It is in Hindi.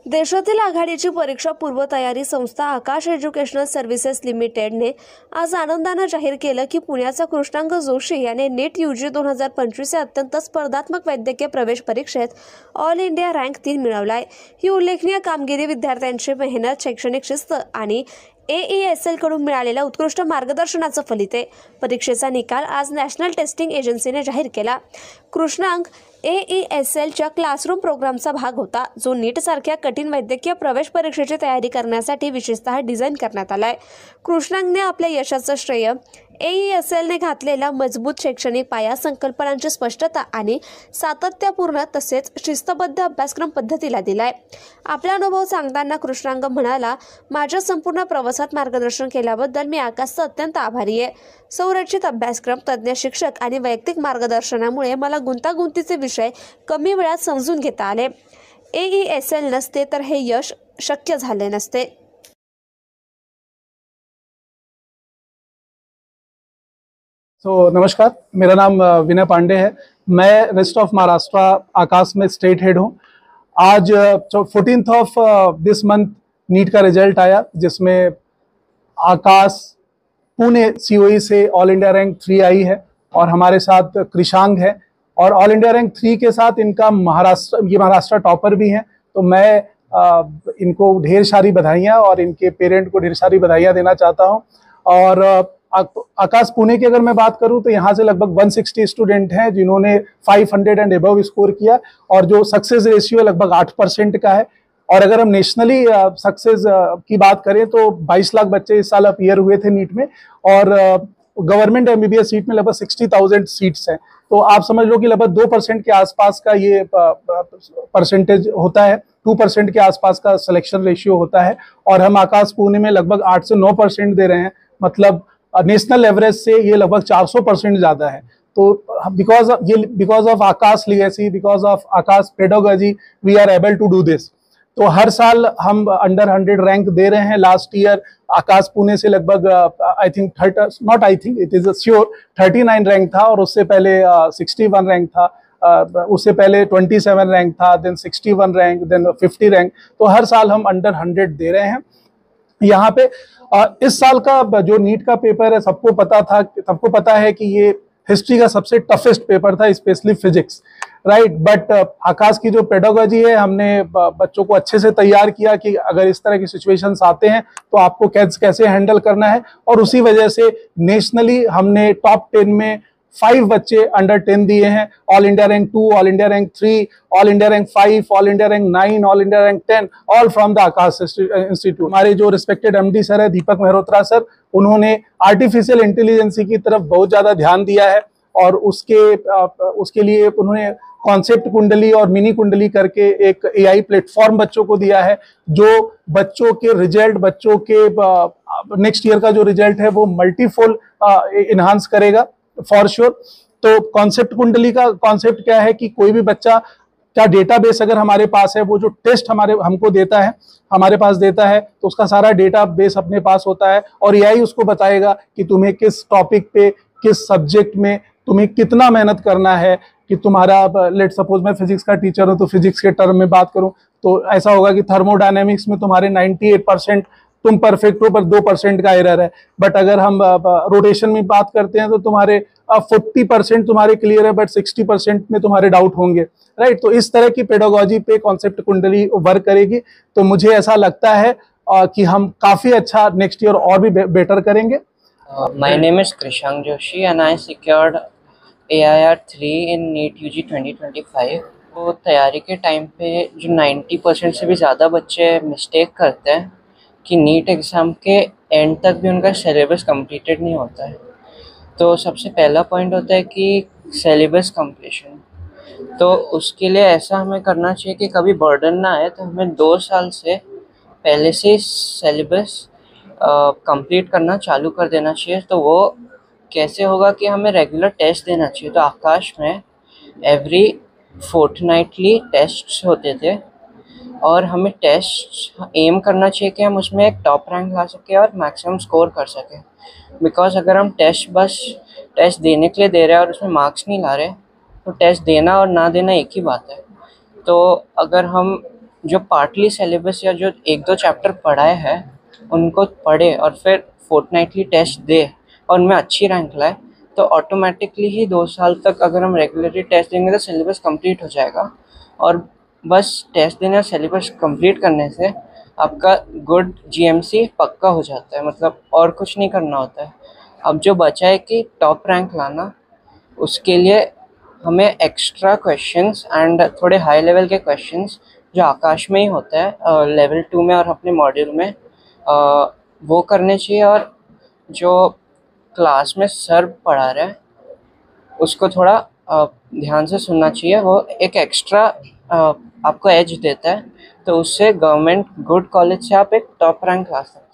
देशातील आघाडीची परीक्षा पूर्वतयारी संस्था आकाश एज्युकेशनल सर्व्हिसेस लिमिटेडने आज आनंदानं जाहीर केलं की पुण्याचा कृष्णांग जोशी याने नीट UG 2025 या अत्यंत स्पर्धात्मक वैद्यकीय प्रवेश परीक्षेत ऑल इंडिया रँक 3 मिळवलाय। ही उल्लेखनीय कामगिरी विद्यार्थ्यांची मेहनत, शैक्षणिक शिस्त आणि AESL कडून मिळालेल्या उत्कृष्ट मार्गदर्शनाचं फलित आहे। परीक्षेचा निकाल आज नॅशनल टेस्टिंग एजन्सीने जाहीर केला। कृष्णांग AESLच्या क्लासरूम प्रोग्रामचा भाग होता, जो नीट सारख्या कठीण वैद्यकीय प्रवेश परीक्षेची तयारी करण्यासाठी विशेषतः डिझाईन करण्यात आलाय। कृष्णांगने आपल्या यशाचं श्रेय AESLने घातलेला मजबूत शैक्षणिक पाया, संकल्पनांची स्पष्टता आणि सातत्यपूर्ण तसेच शिस्तबद्ध अभ्यासक्रम पद्धतीला दिलाय। आपला अनुभव सांगताना कृष्णांग म्हणाला, माझ्या संपूर्ण प्रवासात मार्गदर्शन केल्याबद्दल मी आकाशचा अत्यंत आभारी आहे। संरचित अभ्यासक्रम, तज्ञ शिक्षक आणि वैयक्तिक मार्गदर्शनामुळे मला गुंतागुंतीचे विषय कमी वेळात समजून घेता आले। AESL नसते तर हे यश शक्य झाले नसते। नमस्कार, मेरा नाम विनय पांडे है। मैं वेस्ट ऑफ महाराष्ट्र आकाश में स्टेट हेड हूँ। आज 14th of this month NEET का रिजल्ट आया, जिसमें आकाश पुणे COE से ऑल इंडिया रैंक 3 आई है और हमारे साथ कृषांग है, और ऑल इंडिया रैंक 3 के साथ इनका महाराष्ट्र टॉपर भी हैं। तो मैं इनको ढेर सारी बधाइयाँ और इनके पेरेंट को ढेर सारी बधाइयाँ देना चाहता हूँ। और आकाश पुणे की अगर मैं बात करूं तो यहाँ से लगभग 160 स्टूडेंट हैं जिन्होंने 500 एंड अबव स्कोर किया, और जो सक्सेस रेशियो लगभग 8% का है। और अगर हम नेशनली सक्सेस की बात करें तो 22 लाख बच्चे इस साल अपीयर हुए थे नीट में, और गवर्नमेंट MBBS सीट में लगभग 60,000 सीट्स हैं। तो आप समझ लो कि लगभग 2% के आसपास का ये परसेंटेज होता है, 2% के आसपास का सिलेक्शन रेशियो होता है। और हम आकाश पुणे में लगभग 8 से 9% दे रहे हैं, मतलब नेशनल एवरेज से ये लगभग 400% ज्यादा है। तो because of Aakash legacy, because of Aakash pedagogy, we are able to do this. तो हर साल हम अंडर 100 रैंक दे रहे हैं। लास्ट ईयर आकाश पुणे से लगभग इट इज श्योर 39 रैंक था, और उससे पहले 61 रैंक था, उससे पहले 27 रैंक था, देन 61 रैंक, देन 50 रैंक। तो हर साल हम अंडर 100 दे रहे हैं यहाँ पे। इस साल का जो नीट का पेपर है, सबको पता है कि ये हिस्ट्री का सबसे टफेस्ट पेपर था, स्पेशली फिजिक्स, राइट। बट आकाश की जो पेडागोजी है, हमने बच्चों को अच्छे से तैयार किया कि अगर इस तरह की सिचुएशंस आते हैं तो आपको कैसे हैंडल करना है। और उसी वजह से नेशनली हमने टॉप 10 में 5 बच्चे अंडर 10 दिए हैं। All India rank 2, all India rank 3, all India rank 5, all India rank 9, all India rank 10, all from the Akash institute. हमारे जो रिस्पेक्टेड MD सर है, दीपक मेहरोत्रा सर, उन्होंने आर्टिफिशियल इंटेलिजेंसी की तरफ बहुत ज्यादा ध्यान दिया है, और उसके लिए उन्होंने कॉन्सेप्ट कुंडली और मिनी कुंडली करके एक AI प्लेटफॉर्म बच्चों को दिया है, जो बच्चों के रिजल्ट, बच्चों के नेक्स्ट ईयर का जो रिजल्ट है वो मल्टीफोल इनहांस करेगा फॉर श्योर। तो कॉन्सेप्ट कुंडली का कॉन्सेप्ट क्या है कि कोई भी बच्चा का डेटाबेस अगर हमारे पास है, वो जो टेस्ट हमको देता है, हमारे पास देता है, तो उसका सारा डेटाबेस अपने पास होता है, और AI उसको बताएगा कि तुम्हें किस टॉपिक पे, किस सब्जेक्ट में तुम्हें कितना मेहनत करना है। कि तुम्हारा लेट सपोज मैं फिजिक्स का टीचर हूं, तो फिजिक्स के टर्म में बात करूं तो ऐसा होगा कि थर्मोडायनेमिक्स में तुम्हारे 98% तुम परफेक्ट हो, पर 2% का एरर है। बट अगर हम रोटेशन में बात करते हैं तो तुम्हारे 40% तुम्हारे क्लियर है, बट 60% में तुम्हारे डाउट होंगे, राइट। तो इस तरह की पेडागोजी पे कॉन्सेप्ट कुंडली वर्क करेगी। तो मुझे ऐसा लगता है कि हम काफी अच्छा नेक्स्ट ईयर और भी बेटर करेंगे। My name is Krishang Joshi and I secured AIR 3 in NEET UG 2025। तो तैयारी के टाइम पे जो 90% से भी ज़्यादा बच्चे मिस्टेक करते हैं कि नीट एग्ज़ाम के एंड तक भी उनका सिलेबस कंप्लीटेड नहीं होता है। तो सबसे पहला पॉइंट होता है कि सिलेबस कंप्लीशन। तो उसके लिए ऐसा हमें करना चाहिए कि कभी बर्डन ना आए, तो हमें 2 साल से पहले से सिलेबस कंप्लीट करना चालू कर देना चाहिए। तो वो कैसे होगा कि हमें रेगुलर टेस्ट देना चाहिए। तो आकाश में एवरी फोर्टनाइटली टेस्ट्स होते थे, और हमें टेस्ट एम करना चाहिए कि हम उसमें एक टॉप रैंक ला सकें और मैक्सिमम स्कोर कर सकें। बिकॉज अगर हम टेस्ट देने के लिए दे रहे हैं और उसमें मार्क्स नहीं ला रहे, तो टेस्ट देना और ना देना एक ही बात है। तो अगर हम जो पार्टली सिलेबस या जो 1-2 चैप्टर पढ़ाए हैं उनको पढ़े और फिर फोर्टनाइटली टेस्ट दे और उनमें अच्छी रैंक लाए, तो ऑटोमेटिकली ही 2 साल तक अगर हम रेगुलरली टेस्ट देंगे तो सिलेबस कंप्लीट हो जाएगा। और बस टेस्ट देने और सिलेबस कंप्लीट करने से आपका गुड जीएमसी पक्का हो जाता है, मतलब और कुछ नहीं करना होता है। अब जो बचा है कि टॉप रैंक लाना, उसके लिए हमें एक्स्ट्रा क्वेश्चंस एंड थोड़े हाई लेवल के क्वेश्चंस जो आकाश में ही होता है लेवल 2 में और अपने मॉड्यूल में वो करने चाहिए। और जो क्लास में सर पढ़ा रहे हैं उसको थोड़ा ध्यान से सुनना चाहिए, वो एक एक्स्ट्रा आपको एज देता है, तो उससे गवर्नमेंट गुड कॉलेज से आप एक टॉप रैंक ला सकते हैं।